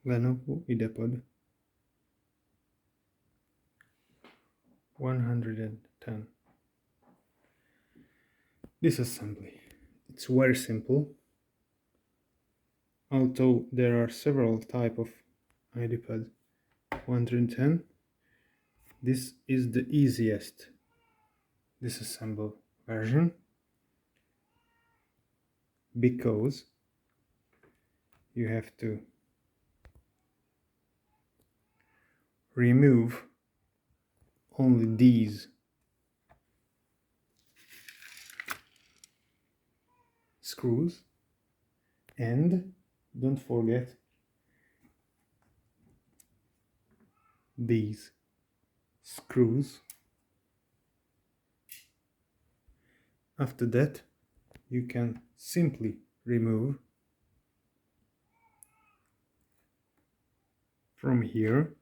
Lenovo IdeaPad 110. Disassembly. It's very simple. Although there are several types of IdeaPad 110, this is the easiest disassemble version because you have to remove only these screws, and don't forget these screws. After that, you can simply remove from here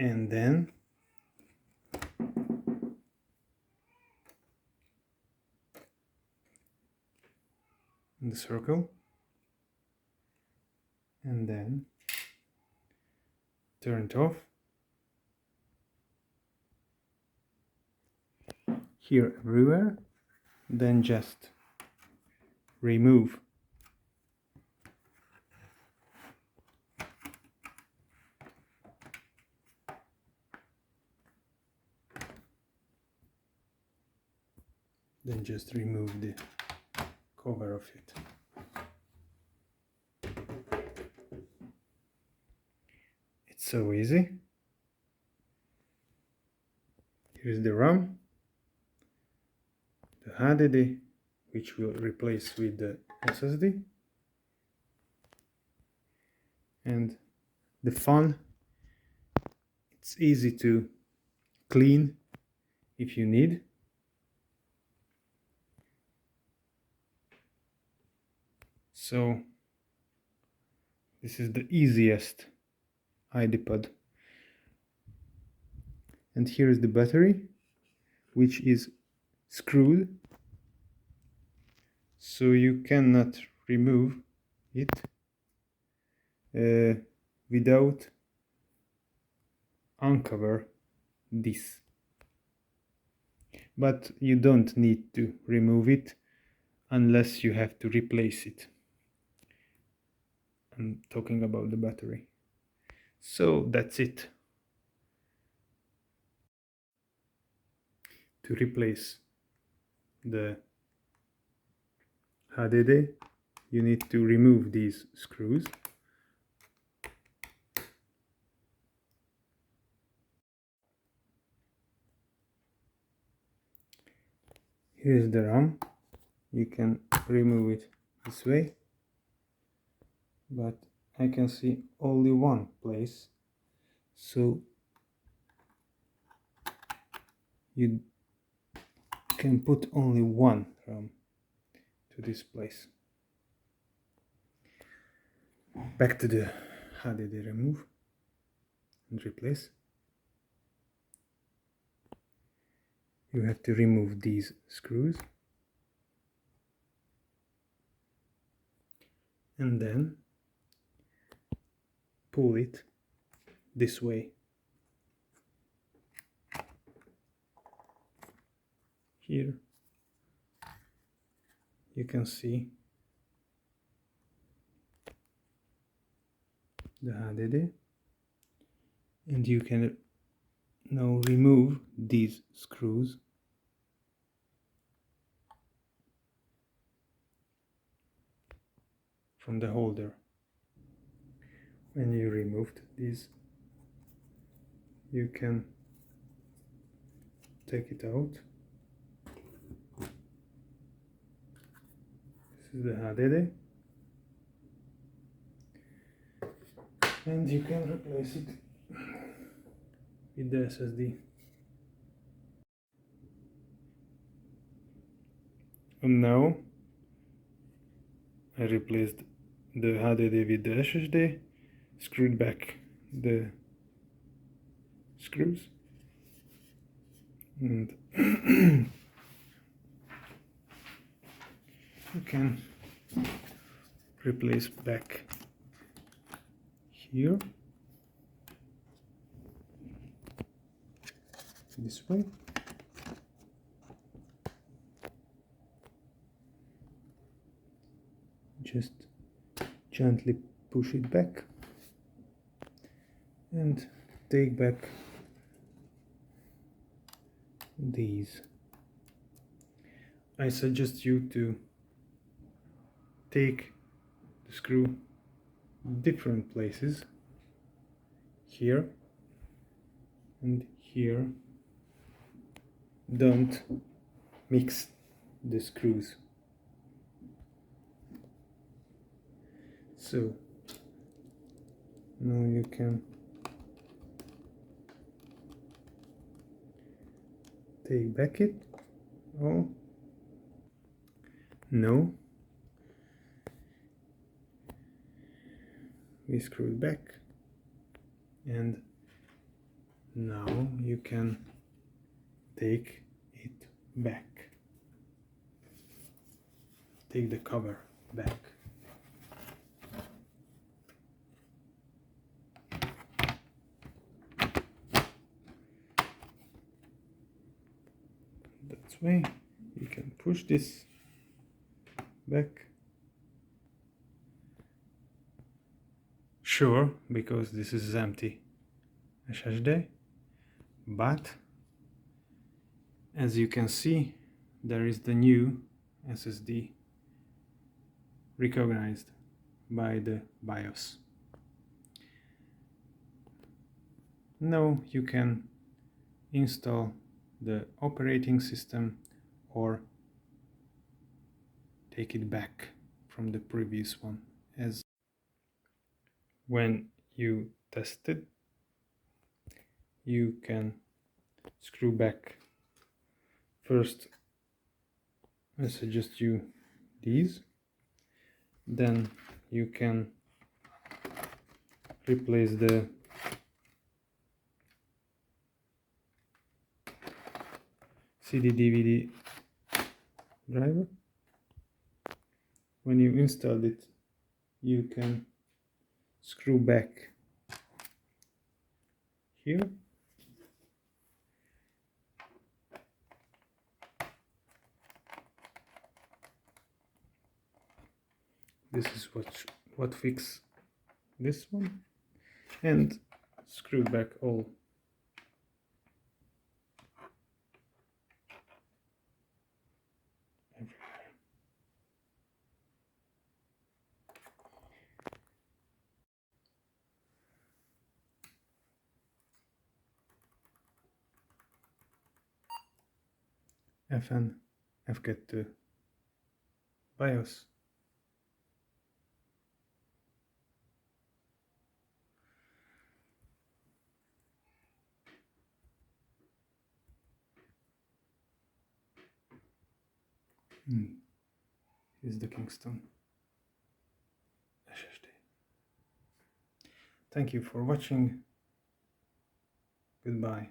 and then in the circle, and then turn it off. Here everywhere, then just remove the cover of it. It's so easy. Here's the RAM, the HDD, which will replace with the SSD, and the fan. It's easy to clean if you need. So this is the easiest IdeaPad. And here is the battery, which is screwed, so you cannot remove it without uncover this. But you don't need to remove it unless you have to replace it. I'm talking about the battery. So that's it. To replace the HDD, you need to remove these screws. Here is the RAM. You can remove it this way, but I can see only one place, so you can put only one RAM to this place. Back to the HDD remove and replace. You have to remove these screws and then pull it this way. Here you can see the HDD, and you can now remove these screws from the holder. When you removed these, you can take it out. This is the HDD, and you can replace it with the SSD. And now I replaced the HDD with the SSD, screwed back the screws, and you can replace back here this way. Just gently push it back and take back these. I suggest you to take the screw different places, here and here. Don't mix the screws. So now you can take back it. Oh no, we screw it back, and now you can take it back. Take the cover back. That way you can push this back. Sure, because this is empty SSD, but as you can see, there is the new SSD recognized by the BIOS. Now you can install the operating system or take it back from the previous one. As when you test it, you can screw back. First, I suggest you these, then you can replace the CD DVD driver. When you install it, you can screw back here. This is what fix this one, and screw back all. Everywhere. FN F2 BIOS. Here's the Kingston SSD. Thank you for watching. Goodbye.